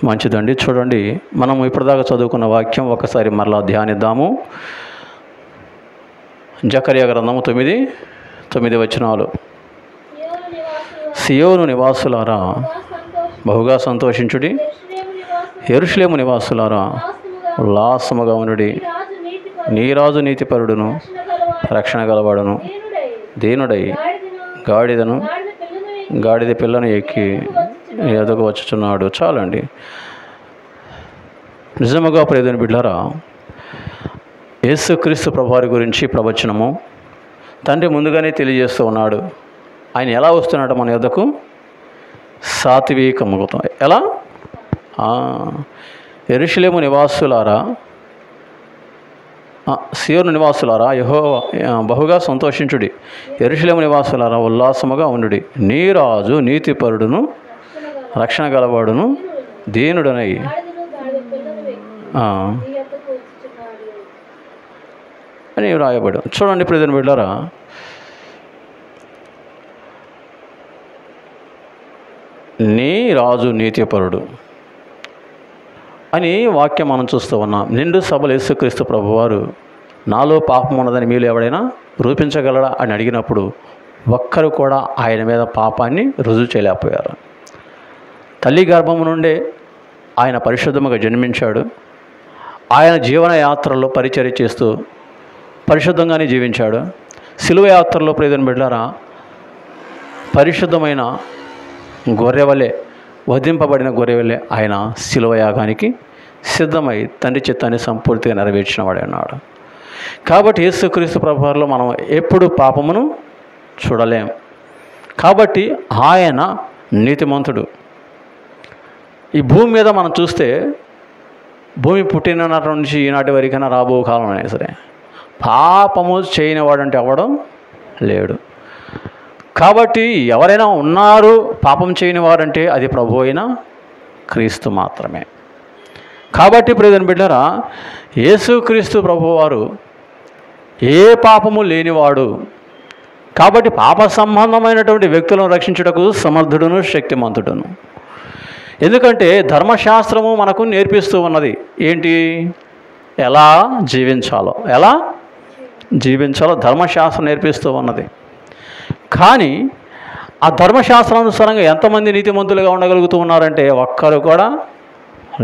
మంచిదండి. చూడండి, మనం ఇప్పటిదాకా చదువుకున్న వాక్యం ఒకసారి మరలా ధ్యానిద్దాము. జకర్యా గ్రంథము 9 వచనాలు. సియోను నివాసులారా బహుగా సంతోషించుడి, యెరూషలేము నివాసులారా ఉల్లాసముగా ఉండుడి. నీ రాజు నీతిపరుడును రక్షణ గలవాడును దీనుడై గాడిద పిల్లను ఎక్కి ఎదుగు వచ్చుచున్నాడు. చాలండి. నిజముగా ప్రియమైన బిడ్డలారా, యేసుక్రీస్తు ప్రభువారి గురించి ప్రవచనము తండ్రి ముందుగానే తెలియజేస్తూ ఉన్నాడు. ఆయన ఎలా వస్తున్నాడు మన యొద్దకు? సాత్వికముతో. ఎలా? యెరూషలేము నివాసులారా, సియోను నివాసులారా బహుగా సంతోషించుడి, యెరూషలేము నివాసులారా ఉల్లాసముగా ఉండుడి. నీ రాజు నీతిపరుడును రక్షణ గలవాడును దీనుడనై అని రాయబడు. చూడండి ప్రియమైన బిడ్డలారా, నీ రాజు నీతిపరుడు అని వాక్యం మనం చూస్తూ ఉన్నాం. నిండు సభలు యేసుక్రీస్తు ప్రభువారు నాలో పాపం ఉన్నదని మీలో ఎవడైనా రూపించగలడా అని అడిగినప్పుడు ఒక్కరు కూడా ఆయన మీద పాపాన్ని రుజువు చేయలేకపోయారు. తల్లి గర్భము నుండే ఆయన పరిశుద్ధముగా జన్మించాడు. ఆయన జీవన యాత్రలో పరిచర్య చేస్తూ పరిశుద్ధంగానే జీవించాడు. సిలువ యాత్రలో ప్రియమైన బిడ్డలారా, పరిశుద్ధమైన గొర్రెవలే, వధింపబడిన గొర్రెవలే ఆయన సిలువ యాగానికి సిద్ధమై తండ్రి చిత్తాన్ని సంపూర్తిగా నెరవేర్చిన వాడే ఉన్నాడు. కాబట్టి యేసుక్రీస్తు ప్రభువారిలో మనం ఎప్పుడు పాపమును చూడలేం. కాబట్టి ఆయన నీతిమంతుడు. ఈ భూమి మీద మనం చూస్తే భూమి పుట్టిన నాటి నుంచి ఈనాటి వరకైనా రాబో కాలం అయినా సరే పాపము చేయని వాడంటే అవ్వడం లేడు. కాబట్టి ఎవరైనా ఉన్నారు పాపం చేయని వారంటే అది ప్రభు అయిన క్రీస్తు మాత్రమే. కాబట్టి ప్రియమైన బిడ్డలారా, యేసుక్రీస్తు ప్రభువారు ఏ పాపము లేనివాడు. కాబట్టి పాప సంబంధమైనటువంటి వ్యక్తులను రక్షించుటకు సమర్థుడును శక్తిమంతుడును. ఎందుకంటే ధర్మశాస్త్రము మనకు నేర్పిస్తూ ఉన్నది ఏంటి? ఎలా జీవించాలో ధర్మశాస్త్రం నేర్పిస్తూ ఉన్నది. కానీ ఆ ధర్మశాస్త్రానుసారంగా ఎంతమంది నీతిమంతులుగా ఉండగలుగుతూ ఉన్నారంటే ఒక్కరు కూడా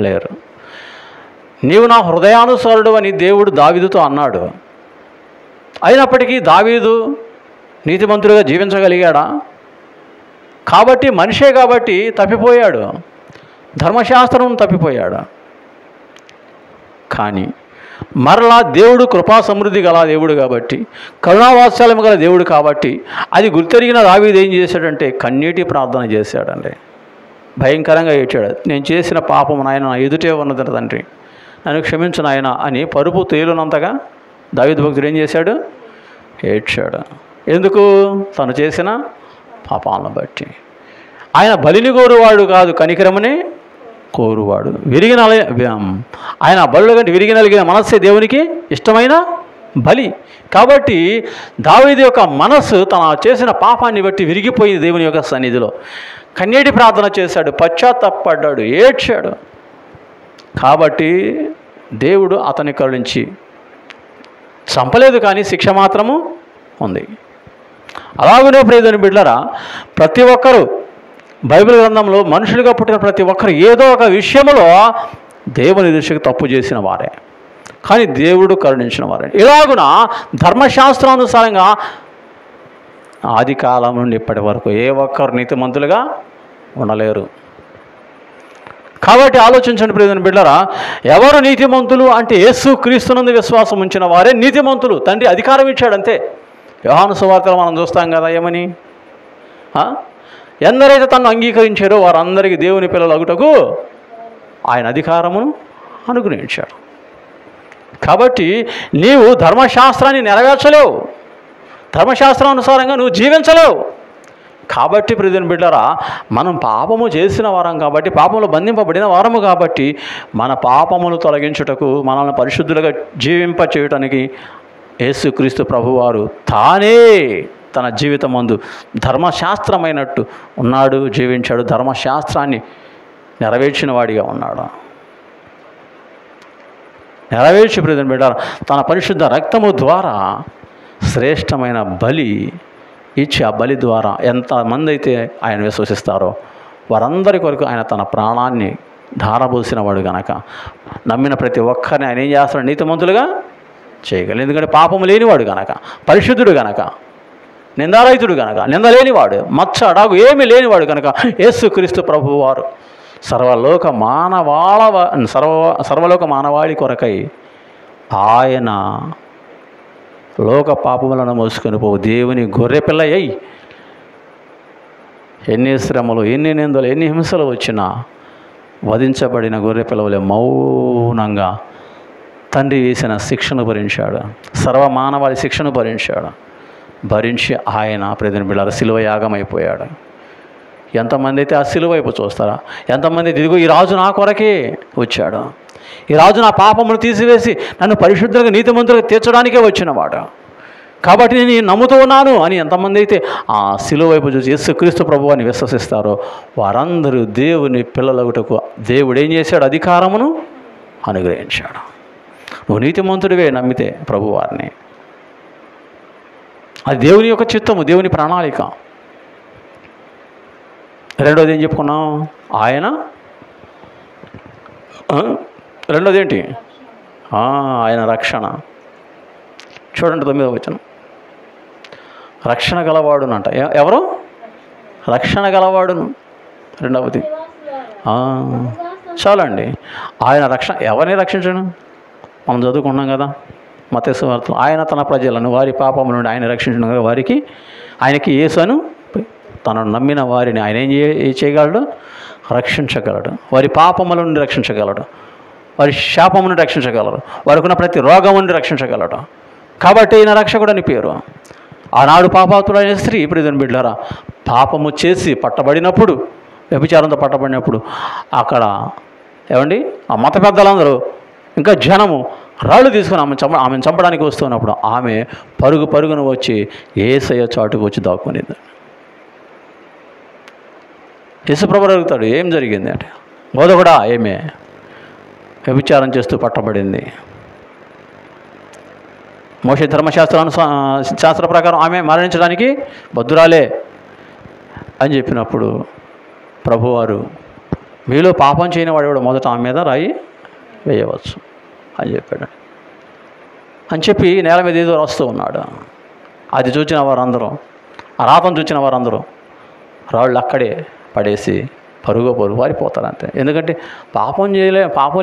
లేరు. నీవు నా హృదయానుసారుడు అని దేవుడు దావీదుతో అన్నాడు. అయినప్పటికీ దావీదు నీతిమంతుడిగా జీవించగలిగాడా? కాబట్టి మనిషే కాబట్టి తప్పిపోయాడు, ధర్మశాస్త్రం తప్పిపోయాడు. కానీ మరలా దేవుడు కృపా సమృద్ధి గల దేవుడు కాబట్టి, కరుణావాత్సల్యం గల దేవుడు కాబట్టి అది గుర్తెరిగిన దావీదు ఏం చేశాడంటే కన్నీటి ప్రార్థన చేశాడండి. భయంకరంగా ఏడ్చాడు. నేను చేసిన పాపం నాయన నా ఎదుటే ఉన్నది తండ్రి, నన్ను క్షమించు నాయన అని పరుపు తేలునంతగా దావీదు భక్తుడు ఏం చేశాడు? ఏడ్చాడు. ఎందుకు? తను చేసిన పాపాలను బట్టి. ఆయన బలిని కోరువాడు కాదు, కనికరమనే కోరువాడు. ఆయన బలుల కంటే విరిగి నలిగిన మనస్సే దేవునికి ఇష్టమైన బలి. కాబట్టి దావీదు యొక్క మనస్సు తన చేసిన పాపాన్ని బట్టి విరిగిపోయి దేవుని యొక్క సన్నిధిలో కన్నీటి ప్రార్థన చేశాడు, పశ్చాత్తాపడ్డాడు, ఏడ్చాడు. కాబట్టి దేవుడు అతన్ని కరుణించి చంపలేదు, కానీ శిక్ష మాత్రము ఉంది. అలాగనే ప్రియమైన బిడ్డలారా, ప్రతి ఒక్కరూ బైబిల్ గ్రంథంలో మనుషులుగా పుట్టిన ప్రతి ఒక్కరు ఏదో ఒక విషయంలో దేవుని దృష్టికి తప్పు చేసిన వారే, కానీ దేవుడు కరుణించిన వారే. ఇలాగున ధర్మశాస్త్రానుసారంగా ఆది కాలం నుండి ఇప్పటి వరకు ఏ ఒక్కరు నీతిమంతులుగా ఉండలేరు. కాబట్టి ఆలోచించండి ప్రియమైన బిడ్డలారా, ఎవరు నీతిమంతులు అంటే యేసుక్రీస్తునందు విశ్వాసం ఉంచిన వారే నీతిమంతులు. తండ్రి అధికారం ఇచ్చాడంతే. యోహాను సువార్తలో మనం చూస్తాం కదా, ఏమని? ఎందరైతే తను అంగీకరించారో వారందరికీ దేవుని పిల్లలు అగుటకు ఆయన అధికారమును అనుగ్రహించాడు. కాబట్టి నీవు ధర్మశాస్త్రాన్ని నెరవేర్చలేవు, ధర్మశాస్త్రానుసారంగా నువ్వు జీవించలేవు. కాబట్టి ప్రియమైన బిడ్డలారా, మనం పాపము చేసిన వారం కాబట్టి, పాపములు బంధింపబడిన వారము కాబట్టి, మన పాపములు తొలగించుటకు, మనల్ని పరిశుద్ధులుగా జీవింప చేయటానికి యేసుక్రీస్తు ప్రభువారు తానే తన జీవితమందు ధర్మశాస్త్రమైనట్టు ఉన్నాడు, జీవించాడు, ధర్మశాస్త్రాన్ని నెరవేర్చిన వాడిగా ఉన్నాడు. నెరవేర్చి ప్రియమైన బిడ్డలారా తన పరిశుద్ధ రక్తము ద్వారా శ్రేష్టమైన బలి ఇచ్చి ఆ బలి ద్వారా ఎంతమంది అయితే ఆయన విశ్వసిస్తారో వారందరి కొరకు ఆయన తన ప్రాణాన్ని ధారపోసిన వాడు గనక నమ్మిన ప్రతి ఒక్కరిని ఆయన ఏం చేస్తాడు? నీతిమంతులుగా చేయగలరు. ఎందుకంటే పాపము లేనివాడు గనక, పరిశుద్ధుడు గనక, నిందారహితుడు గనక, నిందలేనివాడు, మచ్చ అడాగు ఏమీ లేనివాడు కనుక యేసుక్రీస్తు ప్రభువు వారు సర్వలోక మానవాళి కొరకై ఆయన లోక పాపములను మోసుకొని పోవు దేవుని గొర్రెపిల్ల అయి ఎన్ని శ్రమలు, ఎన్ని నిందలు, ఎన్ని హింసలు వచ్చినా వధించబడిన గొర్రెపిల్లవలే మౌనంగా తండ్రి వేసిన శిక్షను భరించాడు. సర్వమానవాళి శిక్షను భరించి ఆయన ప్రియమైన బిడ్డలారా సిలువ యాగమైపోయాడు. ఎంతమంది అయితే ఆ సిలువ వైపు చూస్తారా? ఎంతమంది అయితే ఇదిగో ఈ రాజు నా కొరకే వచ్చాడు, ఈ రాజు నా పాపమును తీసివేసి నన్ను పరిశుద్ధంగా నీతిమంతులుగా తీర్చడానికే వచ్చినవాడు, కాబట్టి నేను నమ్ముతూ ఉన్నాను అని ఎంతమంది అయితే ఆ సిలువ వైపు చూసి యేసుక్రీస్తు ప్రభువుని విశ్వసిస్తారో వారందరూ దేవుని పిల్లలగుటకు దేవుడు ఏం చేశాడు? అధికారమును అనుగ్రహించాడు. నువ్వు నీతిమంతుడివే నమ్మితే ప్రభువారిని. అది దేవుని యొక్క చిత్తము, దేవుని ప్రణాళిక. రెండోది ఏం చెప్పుకున్నాం? రెండోది ఏంటి? ఆయన రక్షణ. చూడండి 9వ వచనం. రక్షణ గలవాడునంట. ఎవరు? రక్షణ గలవాడును. రెండవది చాలండి. ఆయన రక్షణ ఎవరిని రక్షించను? మనం చదువుకున్నాం కదా మత్తయి సువార్తలో, ఆయన తన ప్రజలను వారి పాపం నుండి ఆయన రక్షించను కదా, ఆయనకి యేసును తనను నమ్మిన వారిని ఆయన ఏం చేయగలడు? రక్షించగలడు. వారి పాపముల నుండి రక్షించగలడు, వారి శాపం నుండి రక్షించగలరు, వారికి ఉన్న ప్రతి రోగం నుండి రక్షించగలడు. కాబట్టి ఈయన రక్షకుడు అని పేరు. ఆనాడు పాపాతుడైన స్త్రీ ప్రియమైన బిడ్డలారా పాపము చేసి పట్టబడినప్పుడు, వ్యభిచారంతో పట్టబడినప్పుడు అక్కడ ఏమండి ఆ మత పెద్దలందరూ ఇంకా జనము రాళ్ళు తీసుకొని ఆమెను చంపడానికి వస్తున్నప్పుడు ఆమె పరుగున వచ్చి యేసయ్య చాటుకు వచ్చి దాక్కునేది. యేసుప్రభువు అడుగుతాడు, ఏం జరిగింది అంటే, బోధకుడా ఏమే వ్యభిచారం చేస్తూ పట్టబడింది, మోషే శాస్త్ర ప్రకారం ఆమె మరణించడానికి బద్దురాలే అని చెప్పినప్పుడు ప్రభువారు మీలో పాపం చేయని వాడు మొదట ఆమె మీద రాయి వేయవచ్చు అని చెప్పాడు. అని చెప్పి నేల మీద ఏదో రాస్తూ ఉన్నాడు. అది చూచిన వారందరూ, ఆ రాతను చూసిన వారందరూ రాళ్ళు అక్కడే పడేసి పరుగు వారిపోతారు అంతే. ఎందుకంటే పాపం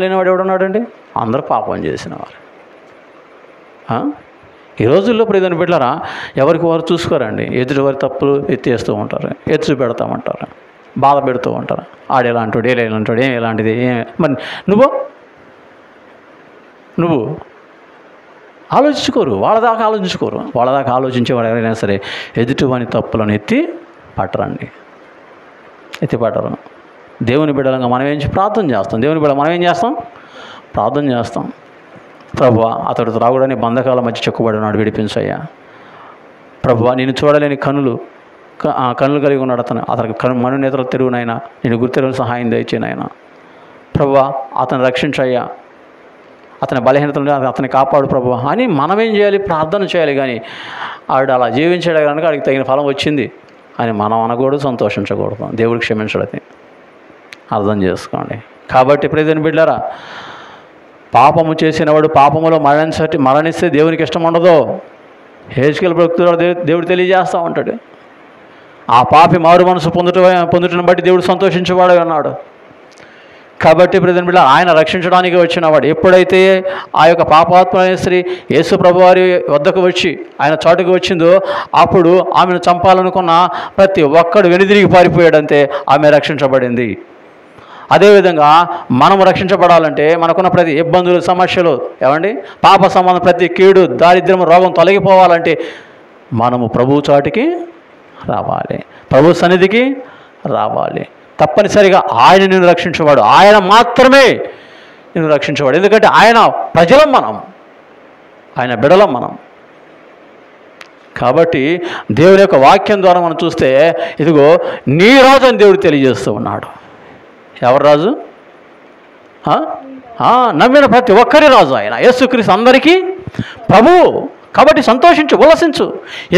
లేనివాడు ఎవడున్నాడండి? అందరూ పాపం చేసిన వారు. ఈ రోజుల్లో ప్రియమైన బిడ్డలారా ఎవరికి వారు చూసుకోరండి. ఎదుటి వారి తప్పులు ఎత్తేస్తూ ఉంటారు, ఎత్తు పెడతామంటారు, బాధ పెడుతూ ఉంటారు. ఆడేలాంటాడు, ఏలాంటాడు, ఏం ఎలాంటిది, మరి నువ్వు ఆలోచించుకోరు, వాళ్ళ దాకా ఆలోచించేవాడు ఎవరైనా సరే ఎదుటివాని తప్పులను ఎత్తి పట్టరు. దేవుని బిడ్డలంగా మనం ప్రార్థన చేస్తాం. దేవుని బిడ్డ మనం ఏం చేస్తాం? ప్రార్థన చేస్తాం. ప్రభువా అతడు త్రాగుడని బంధకాల మధ్య చెక్కుబడి ఉన్నాడు, విడిపించయ్యా. ప్రభువా నేను చూడలేని కన్నులు కలిగి ఉన్నాడు అతనికి మనునేతలు తెరువునైనా నేను గుర్తెరువుని సహాయం దయచేనైనా. ప్రభువా అతను రక్షించయ్యా, అతని బలహీనతలు అతన్ని కాపాడు ప్రభువా అని మనమేం చేయాలి? ప్రార్థన చేయాలి. కానీ ఆవిడ అలా జీవించాడు కనుక ఆడికి తగిన ఫలం వచ్చింది అని మనం అనకూడదు, సంతోషించకూడదు. దేవుడు క్షమించడని అర్థం చేసుకోండి. కాబట్టి ప్రియమైన బిడ్డలారా పాపము చేసినవాడు పాపములో మరణిస్తే దేవునికి ఇష్టం ఉండదు. హెజ్కేలు భక్తుడు దేవుడు తెలియజేస్తూ ఉంటాడు. ఆ పాపి మారు మనసు పొందుటను బట్టి దేవుడు సంతోషించేవాడు అన్నాడు. కాబట్టి ప్రియమైన బిడ్డ ఆయన రక్షించడానికి వచ్చినవాడు. ఎప్పుడైతే ఆ యొక్క పాపాత్మైన స్త్రీ యేసు ప్రభువారి వద్దకు వచ్చి ఆయన చాటుకు వచ్చిందో అప్పుడు ఆమెను చంపాలనుకున్న ప్రతి ఒక్కడు వెనుదిరిగి పారిపోయాడంతే ఆమె రక్షించబడింది. అదేవిధంగా మనము రక్షించబడాలంటే మనకున్న ప్రతి ఇబ్బందులు, సమస్యలు, ఏమండి పాప సంబంధం ప్రతి కీడు, దారిద్ర్యం, రోగం తొలగిపోవాలంటే మనము ప్రభు చాటుకి రావాలి, ప్రభు సన్నిధికి రావాలి. తప్పనిసరిగా ఆయన నిన్ను రక్షించేవాడు, ఆయన మాత్రమే నిన్ను రక్షించేవాడు. ఎందుకంటే ఆయన ప్రజలం మనం, ఆయన బిడలం మనం. కాబట్టి దేవుని యొక్క వాక్యం ద్వారా మనం చూస్తే ఇదిగో నీ రాజు అని దేవుడు తెలియజేస్తూ ఉన్నాడు. ఎవరు రాజు? నమ్మిన ప్రతి ఒక్కరి రాజు ఆయన. యేసుక్రీస్తు అందరికీ ప్రభువు. కాబట్టి సంతోషించు, ఉల్లసించు.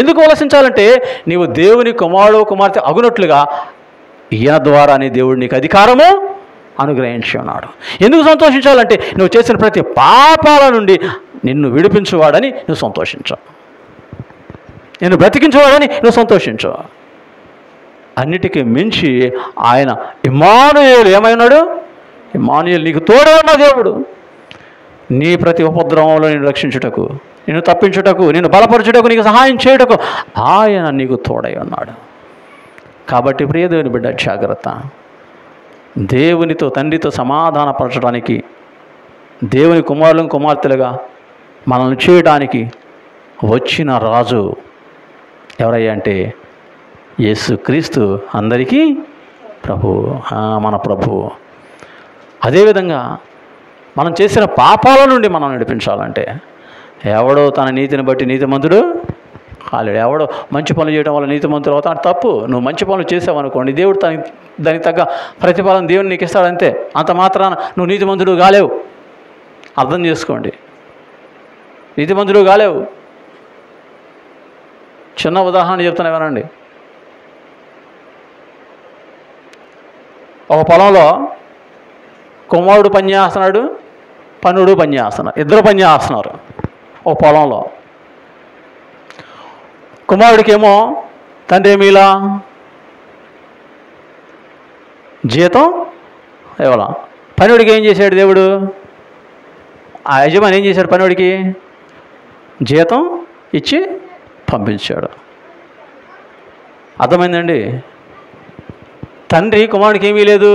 ఎందుకు ఉల్లసించాలంటే నీవు దేవుని కుమారుడు కుమార్తె అగునట్లుగా ఈయన ద్వారానే దేవుడు నీకు అధికారము అనుగ్రహించి ఉన్నాడు. ఎందుకు సంతోషించాలంటే నువ్వు చేసిన ప్రతి పాపాల నుండి నిన్ను విడిపించువాడని నువ్వు సంతోషించు, నిన్ను బ్రతికించేవాడని నువ్వు సంతోషించు. అన్నిటికీ మించి ఆయన ఇమ్మానుయేలు ఏమై ఉన్నాడు? ఇమ్మానుయేలు, నీకు తోడే ఉన్న దేవుడు. నీ ప్రతి ఉపద్రవంలో నిన్ను రక్షించుటకు, నిన్ను తప్పించుటకు, నిన్ను బలపరచుటకు, నీకు సహాయం చేయుటకు ఆయన నీకు తోడై ఉన్నాడు. కాబట్టి ప్రియ దేవుని బిడ్డ, జాగ్రత్త. దేవునితో తండ్రితో సమాధానపరచడానికి, దేవుని కుమారులను కుమార్తెలుగా మనల్ని చేయడానికి వచ్చిన రాజు ఎవరయ్యా అంటే యేసుక్రీస్తు అందరికీ ప్రభువు, మన ప్రభువు. అదేవిధంగా మనం చేసిన పాపాల నుండి మనం నడిపించాలంటే ఎవడో తన నీతిని బట్టి నీతిమంతుడు కాలేడు. ఎవడో మంచి పనులు చేయడం వల్ల నీతిమంతుడు అవుతాడు, తప్పు. నువ్వు మంచి పనులు చేసావనుకోండి, దేవుడు దానికి తగ్గ ప్రతిఫలం దేవుని నీకు ఇస్తాడంతే. అంత మాత్రాన నువ్వు నీతిమంతుడు కాలేవు. అర్థం చేసుకోండి, నీతిమంతుడు కాలేవు. చిన్న ఉదాహరణ చెప్తాను వినండి. ఒక పొలంలో కుమారుడు పని చేస్తున్నాడు, పనుడు పని చేస్తున్నాడు, ఇద్దరు పని చేస్తున్నారు ఒక పొలంలో. కుమారుడికేమో తండ్రి ఏమీలా జీతం ఇవ్వాల. పనివాడికి ఏం చేశాడు దేవుడు? ఆ యజమాని ఏం చేశాడు? పనివాడికి జీతం ఇచ్చి పంపించాడు. అర్థమైందండి? తండ్రి కుమారుడికి ఏమీ లేదు,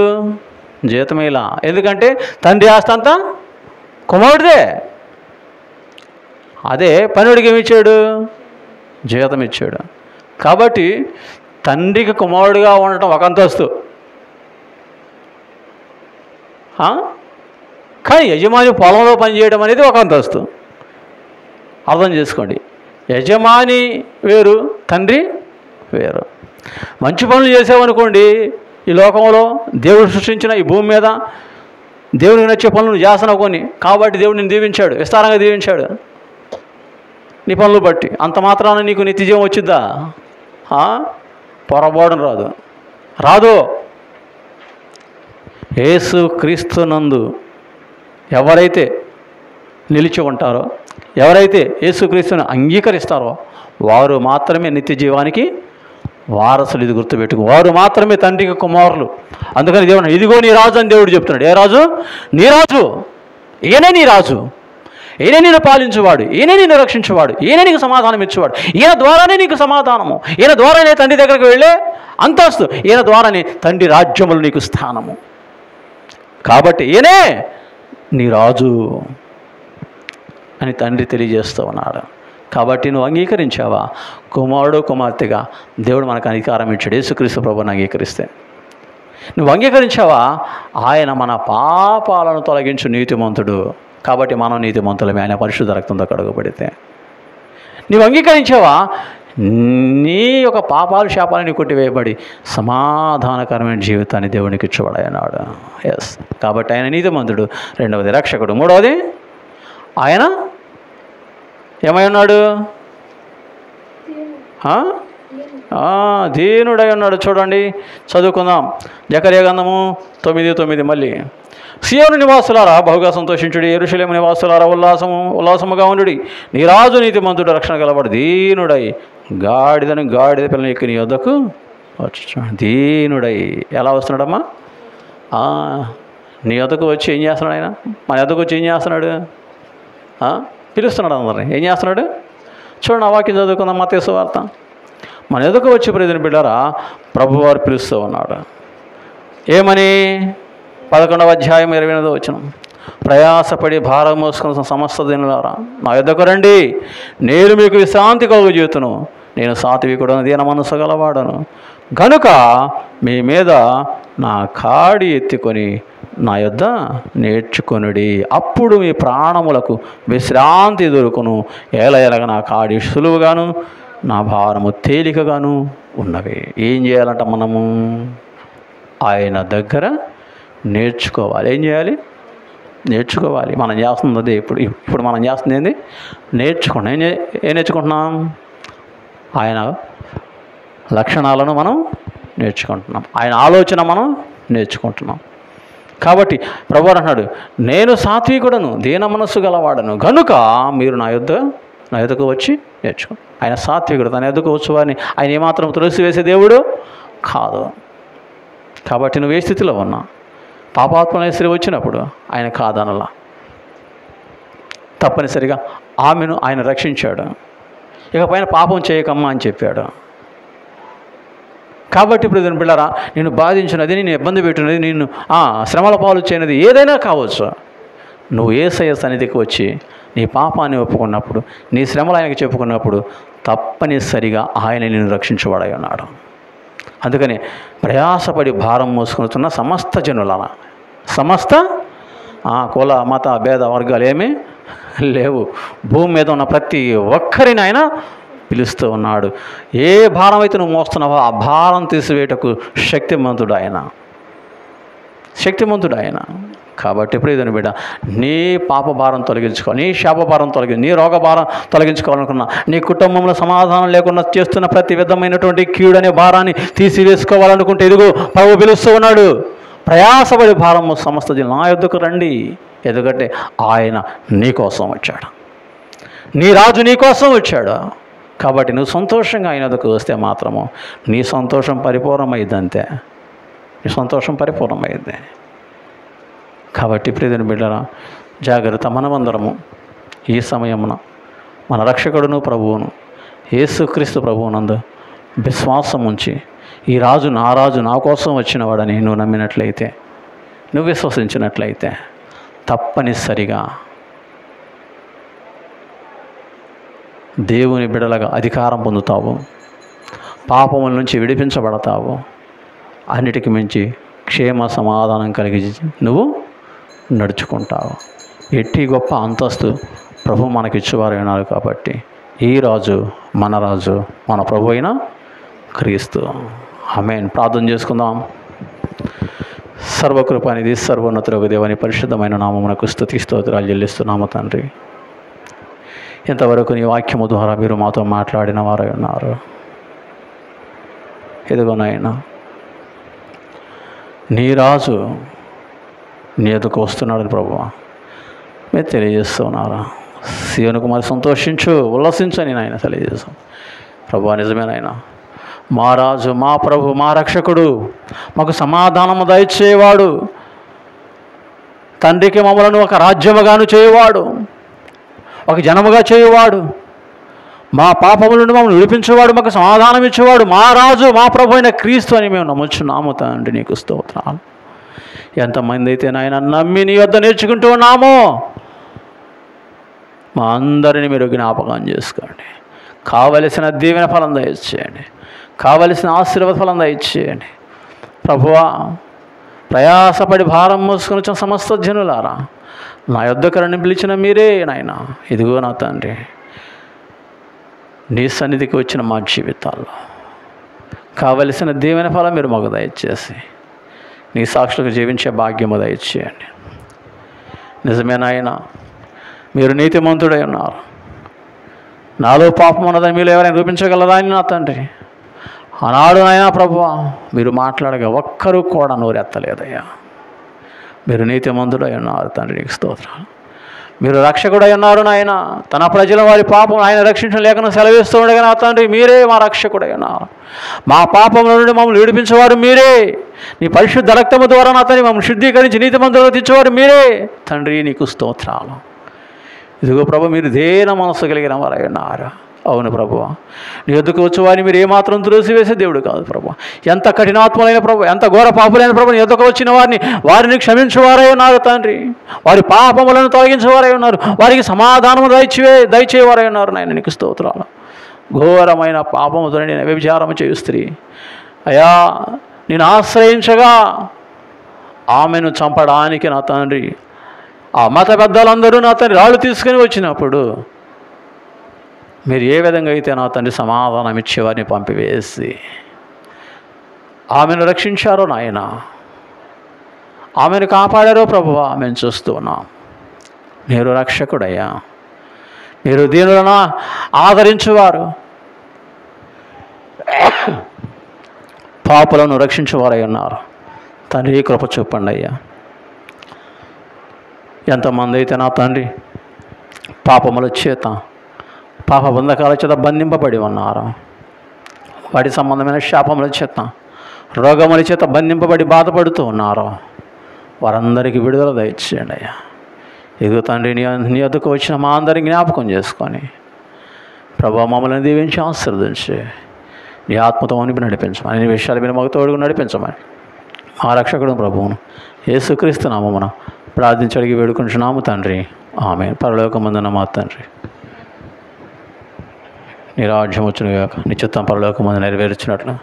జీతం ఇలా. ఎందుకంటే తండ్రి ఆస్తి అంతా కుమారుడిదే. అదే పనివాడికి ఏమి ఇచ్చాడు? జీతం ఇచ్చాడు. కాబట్టి తండ్రికి కుమారుడిగా ఉండటం ఒక అంతస్తు, కానీ యజమాని పొలంలో పనిచేయడం అనేది ఒక అంతస్తు. అర్థం చేసుకోండి, యజమాని వేరు, తండ్రి వేరు. మంచి పనులు చేసావనుకోండి, ఈ లోకంలో దేవుడు సృష్టించిన ఈ భూమి మీద దేవునికి నచ్చే పనులు చేస్తున్నావు కొన్ని, కాబట్టి దేవుడు నిన్ను దీవించాడు, విస్తారంగా దీవించాడు నీ పనులు బట్టి. అంత మాత్రాన నీకు నిత్యజీవం వచ్చిద్దా? పొరపాటున రాదు, రాదు. యేసు క్రీస్తునందు ఎవరైతే నిలిచి ఉంటారో, ఎవరైతే యేసుక్రీస్తుని అంగీకరిస్తారో వారు మాత్రమే నిత్య జీవానికి వారసులు. ఇది గుర్తుపెట్టుకు, వారు మాత్రమే తండ్రికి కుమారులు. అందుకని దేవుడు ఇదిగో నీ రాజు అని దేవుడు చెప్తున్నాడు. ఏ రాజు? నీ రాజు. ఈయనే నీ రాజు, ఈయనే నిన్ను పాలించేవాడు, ఈయనే నిన్ను రక్షించేవాడు, ఈయనే నీకు సమాధానం ఇచ్చేవాడు. ఈయన ద్వారానే నీకు సమాధానము, ఈయన ద్వారానే తండ్రి దగ్గరికి వెళ్ళే అంతస్తు, ఈయన ద్వారానే తండ్రి రాజ్యములు నీకు స్థానము. కాబట్టి ఈయనే నీ రాజు అని తండ్రి తెలియజేస్తూ ఉన్నాడు. కాబట్టి నువ్వు అంగీకరించావా? కుమారుడు కుమార్తెగా దేవుడు మనకు అధికారం ఇచ్చాడు. యేసుక్రీస్తు ప్రభువుని అంగీకరిస్తే నువ్వు అంగీకరించావా? ఆయన మన పాపాలను తొలగించు నీతిమంతుడు. కాబట్టి మనం నీతిమంతులమే ఆయన పరిశుద్ధ రక్తంతో కడుగబడితే. నువ్వు అంగీకరించావా? నీ యొక్క పాపాలు శాపాలని కొట్టివేయబడి సమాధానకరమైన జీవితాన్ని దేవునికి ఇచ్చేవాడు. ఎస్, కాబట్టి ఆయన నీతిమంతుడు. రెండవది రక్షకుడు. మూడవది ఆయన ఏమై ఉన్నాడు? దీనుడై ఉన్నాడు. చూడండి, చదువుకుందాం. జకర్యా గ్రంథము 9:9. మళ్ళీ సియోను నివాసులారా బహుగా సంతోషించుడి, యెరూషలేము నివాసులారా ఉల్లాసముగా ఉండుడి. నీ రాజు నీతిమంతుడు, రక్షణ గలవాడు, దీనుడై గాడిద పిల్లని ఎక్కి నీ వద్దకు వచ్చు. దీనుడై ఎలా వస్తున్నాడమ్మా? నీ వద్దకు వచ్చి ఏం చేస్తున్నాడు ఆయన? మన వద్దకు వచ్చి ఏం చేస్తున్నాడు? పిలుస్తున్నాడు అందరిని. ఏం చేస్తున్నాడు? చూడండి, ఆ వాక్యం చదువుకుందాం. మత్తయి సువార్త. మన ఎదుకు వచ్చి ప్రియమైన బిడ్డలారా ప్రభువారు పిలుస్తూ ఉన్నాడు. ఏమని? 11వ అధ్యాయం 28వ వచనం. ప్రయాసపడి భారం మోసుకున్న సమస్త దీనులారా నా యొద్దకు రండి, నేను మీకు విశ్రాంతి కలుగజేతును. నేను సాత్వికుడను, దీన మనసు గలవాడను గనుక మీ మీద నా కాడి ఎత్తుకొని నా యొద్ద నేర్చుకొనుడి, అప్పుడు మీ ప్రాణములకు విశ్రాంతి దొరుకును. ఏలయలగా నా కాడి సులువుగాను నా భారము తేలికగాను ఉన్నవి. ఏం చేయాలంట మనము? ఆయన దగ్గర నేర్చుకోవాలి. ఏం చేయాలి? నేర్చుకోవాలి. మనం చేస్తుంది అదే. ఇప్పుడు మనం చేస్తుంది ఏంది? నేర్చుకుంటాం. ఏం నేర్చుకుంటున్నాం? ఆయన లక్షణాలను మనం నేర్చుకుంటున్నాం. ఆయన ఆలోచన మనం నేర్చుకుంటున్నాం. కాబట్టి ప్రభువు అంటున్నాడు, నేను సాత్వికుడను, దీన మనస్సు గలవాడను గనుక మీరు నా యొద్దకు వచ్చి నేర్చుకోండి. ఆయన సాత్వికుడు, తన యొద్దకు వచ్చి వారిని ఆయన ఏమాత్రం తులసివేసే దేవుడు కాదు. కాబట్టి నువ్వు ఏ స్థితిలో ఉన్నా, పాపాత్మల స్త్రీ వచ్చినప్పుడు ఆయన కాదనలా, తప్పనిసరిగా ఆమెను ఆయన రక్షించాడు. ఇకపైన పాపం చేయకమ్మా అని చెప్పాడు. కాబట్టి ఇప్పుడు దీని పిల్లరా, నేను బాధించినది, నేను ఇబ్బంది పెట్టినది, నేను శ్రమల పాలు చేయనది ఏదైనా కావచ్చు, నువ్వు యేసయ్య సన్నిధికి వచ్చి నీ పాపాన్ని ఒప్పుకున్నప్పుడు, నీ శ్రమలు ఆయనకి చెప్పుకున్నప్పుడు తప్పనిసరిగా ఆయన నిన్ను రక్షించబడై ఉన్నాడు. అందుకని ప్రయాసపడి భారం మోసుకుంటున్న సమస్త జనుల, సమస్త కుల మత భేద వర్గాలు ఏమీ లేవు, భూమి మీద ఉన్న ప్రతి ఒక్కరిని ఆయన పిలుస్తూ ఉన్నాడు. ఏ భారం అయితే నువ్వు మోస్తున్నావో ఆ భారం తీసివేయటకు శక్తిమంతుడు ఆయన, శక్తిమంతుడు ఆయన. కాబట్టి ప్రియమైన బిడ్డ, నీ పాప భారం తొలగించుకోవాలి, నీ శాప భారం నీ రోగ భారం తొలగించుకోవాలనుకున్నా, నీ కుటుంబంలో సమాధానం లేకుండా చేస్తున్న ప్రతి విధమైనటువంటి కీడు అనే భారాన్ని తీసివేసుకోవాలనుకుంటే ఇదిగో ప్రభువు పిలుస్తూ ఉన్నాడు. ప్రయాసపడి భారము సమస్త జనులు నా యొద్దకు రండి. ఎందుకంటే ఆయన నీ కోసం వచ్చాడు, నీ రాజు నీ కోసం వచ్చాడు. కాబట్టి నువ్వు సంతోషంగా ఆయన యొద్దకు వస్తే మాత్రము నీ సంతోషం పరిపూర్ణమైంది. అంతే, నీ సంతోషం పరిపూర్ణమైంది. కాబట్టి ప్రియమైన బిడ్డరా, జాగ్రత్త. మనమందరము ఈ సమయమున మన రక్షకుడును ప్రభువును యేసుక్రీస్తు ప్రభువునందు విశ్వాసం ఉంచి, ఈ రాజు నా కోసం వచ్చినవాడని నువ్వు నమ్మినట్లయితే, నువ్వు విశ్వసించినట్లయితే తప్పనిసరిగా దేవుని బిడలగా అధికారం పొందుతావు, పాపముల నుంచి విడిపించబడతావు, అన్నిటికి మించి క్షేమ సమాధానం కలిగి నువ్వు నడుచుకుంటావు. ఎట్టి గొప్ప అంతస్తు ప్రభు మనకిచ్చేవారు ఉన్నారు. కాబట్టి ఈ రాజు మన ప్రభు అయిన క్రీస్తు. ఆమేన్. ప్రార్థన చేసుకుందాం. సర్వకృపానిధి సర్వోన్నతుడగు దేవుని పరిశుద్ధమైన నామమునకు స్తుతి స్తోత్రాలు చెల్లిస్తున్నాము తండ్రి. ఇంతవరకు నీ వాక్యము ద్వారా మీరు మాతో మాట్లాడిన వారై ఉన్నారు. ఎదుగునైనా నీ రాజు నీ ఎదుకు వస్తున్నాడు ప్రభువా, మీరు తెలియజేస్తున్నారా? సీయోను కుమారి సంతోషించు, ఉల్లసించని నాయన తెలియజేస్తాం. ప్రభువా నిజమేనాయన, మా రాజు, మా ప్రభు, మా రక్షకుడు, మాకు సమాధానము దయచేవాడు, తండ్రికి మమ్మలను ఒక రాజ్యముగాను చేయవాడు, ఒక జనముగా చేయవాడు, మా పాపముల నుండి మమ్మల్ని విడిపించేవాడు, మాకు సమాధానం ఇచ్చేవాడు, మా రాజు, మా ప్రభు అయిన క్రీస్తు అని మేము నమ్ముచున్నాము తండ్రి. నీకు స్తోత్రాలు. ఎంతమంది అయితే నాయన నమ్మి నీ వద్ద నేర్చుకుంటూ ఉన్నామో మా అందరినీ మీరు జ్ఞాపకం చేసుకోండి. కావలసిన దీవెన ఫలం దయచేయండి, కావలసిన ఆశీర్వాద ఫలం దయచేయండి. ప్రభువా, ప్రయాసపడి భారం మోసుకొని వచ్చిన సమస్త జనులారా, నా యొద్దకు రండి పిలిచిన మీరే నాయన. ఇదిగో నా తండ్రి, నీ సన్నిధికి వచ్చిన మా జీవితాల్లో కావలసిన దీవెన ఫలం మీరు మాకు దయచేసి నీ సాక్షులకు జీవించే భాగ్యము దయచేయండి. నిజమే నాయన, మీరు నీతిమంతుడై ఉన్నారు. నాలో పాపం ఉన్నదని మీరు ఎవరైనా చూపించగలరా అని నా తండ్రి. ఆనాడు నాయనా ప్రభువా, మీరు మాట్లాడగా ఒక్కరూ కూడా నోరెత్తలేదయ్యా. మీరు నీతిమంతుడై ఉన్నారు తండ్రి, నీకు స్తోత్రాలు. మీరు రక్షకుడై ఉన్నారు నాయన. తన ప్రజల వారి పాపం ఆయన రక్షించడం లేకుండా సెలవిస్తూ ఉండగా నా తండ్రి, మీరే మా రక్షకుడై ఉన్నారు. మా పాపముల నుండి మమ్మల్ని విడిపించేవాడు మీరే. నీ పరిశుద్ధ రక్తము ద్వారా నా తండ్రి మమ్మల్ని శుద్ధీకరించి నీతిమంతులుగా తెచ్చేవాడు మీరే తండ్రి, నీకు స్తోత్రాలు. ఇదిగో ప్రభు, మీరు దేన మనస్సు కలిగిన వారై ఉన్నారు. అవును ప్రభు, నీ యొద్దకు వచ్చేవారిని మీరు ఏమాత్రం త్రోసివేసే దేవుడు కాదు ప్రభు. ఎంత కఠినాత్మలైన ప్రభు, ఎంత ఘోర పాపులైన ప్రభు, నీ యొద్దకు వచ్చిన వారిని క్షమించేవారై ఉన్నారు తండ్రి. వారి పాపములను తొలగించేవారై ఉన్నారు. వారికి సమాధానము దయచేవారై ఉన్నారు నాయన, నీకు స్తోత్రాలు. ఘోరమైన పాపముతో నేను వ్యభిచారము చేయు స్త్రీ అయ్యా, నేను ఆశ్రయించగా ఆమెను చంపడానికి నా తండ్రి ఆ మత పెద్దలందరూ నా తండ్రి రాళ్ళు తీసుకొని వచ్చినప్పుడు మీరు ఏ విధంగా అయితే నా తండ్రి సమాధానం ఇచ్చేవారిని పంపివేసి ఆమెను రక్షించారో నాయన, ఆమెను కాపాడారో ప్రభువా, ఆమెను చూస్తూ ఉన్నాం. మీరు రక్షకుడయ్యా, మీరు దీనులను ఆదరించువారు, పాపులను రక్షించేవారై ఉన్నారు. తండ్రి కృప చూపండి అయ్యా. ఎంతమంది అయితే నా తండ్రి పాపముల చేత, పాప బంధకాల చేత బంధింపబడి ఉన్నారు, వాటి సంబంధమైన శాపముల చేత, రోగముల చేత బంధింపబడి బాధపడుతూ ఉన్నారు, వారందరికీ విడుదల దయచేయండి అయ్యా. ఇదిగో తండ్రి, నీ వద్దకు వచ్చిన మా అందరిని జ్ఞాపకం చేసుకొని ప్రభు మమ్మల్ని దీవించి ఆశీర్వదించి నీ ఆత్మతో నింపి నడిపించమని, అన్ని విషయాలు మీరు మాకు తోడుగా నడిపించమని మా రక్షకుడు ప్రభువును యేసుక్రీస్తు నామమున ప్రార్థించి అడిగి వేడుకుంటున్నాము తండ్రి. ఆమేన్. పరలోకమందున్న మా తండ్రి, నీ రాజ్యం వచ్చును గాక, నీ చిత్తం పరలోకమందు నెరవేర్చినట్లు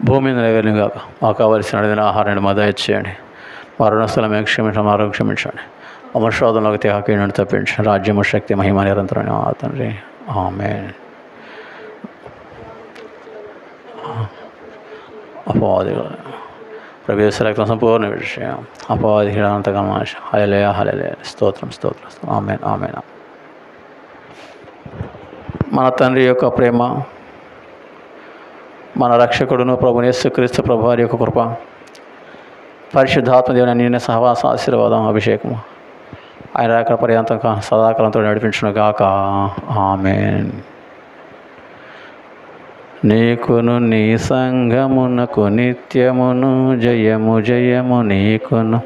భూమి మీద నెరవేరును గాక. మాకు కావలసిన అడిగిన ఆహారాన్ని మా దయచేయండి, మా రుణస్థలం మేము క్షమించండి, ఆరోగ్యం క్షమించండి, మా శోధనలోకి తేహాకీడని తప్పించండి. రాజ్యము శక్తి మహిమ నిరంతరం ఆ తండ్రి. ఆమేన్. అపవాదిగా ప్రవేశ రక్తం సంపూర్ణ విషయం అపవాదిగా అంతగా హల్లెలూయా హల్లెలూయా. స్తోత్రం స్తోత్రం. ఆమేన్ ఆమేన్. మన తండ్రి యొక్క ప్రేమ, మన రక్షకుడును ప్రభువు యేసుక్రీస్తు ప్రభువారి యొక్క కృప, పరిశుద్ధాత్మ దేవుని అన్యోన్య సహవాస ఆశీర్వాదం అభిషేకము ఆయన అక్కడ పర్యంతం సదాకాలంతో నడిపించును గాక. ఆమేన్. నీకును నీ సంఘమునకు నిత్యమును జయము జయము, నీకును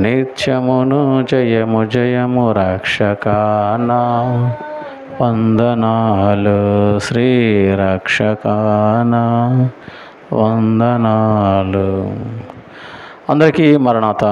నిత్యమును జయము జయము. రక్షకానా వందనాలు, శ్రీ రక్షకానా వందనాలు. అందరికీ మరణాత.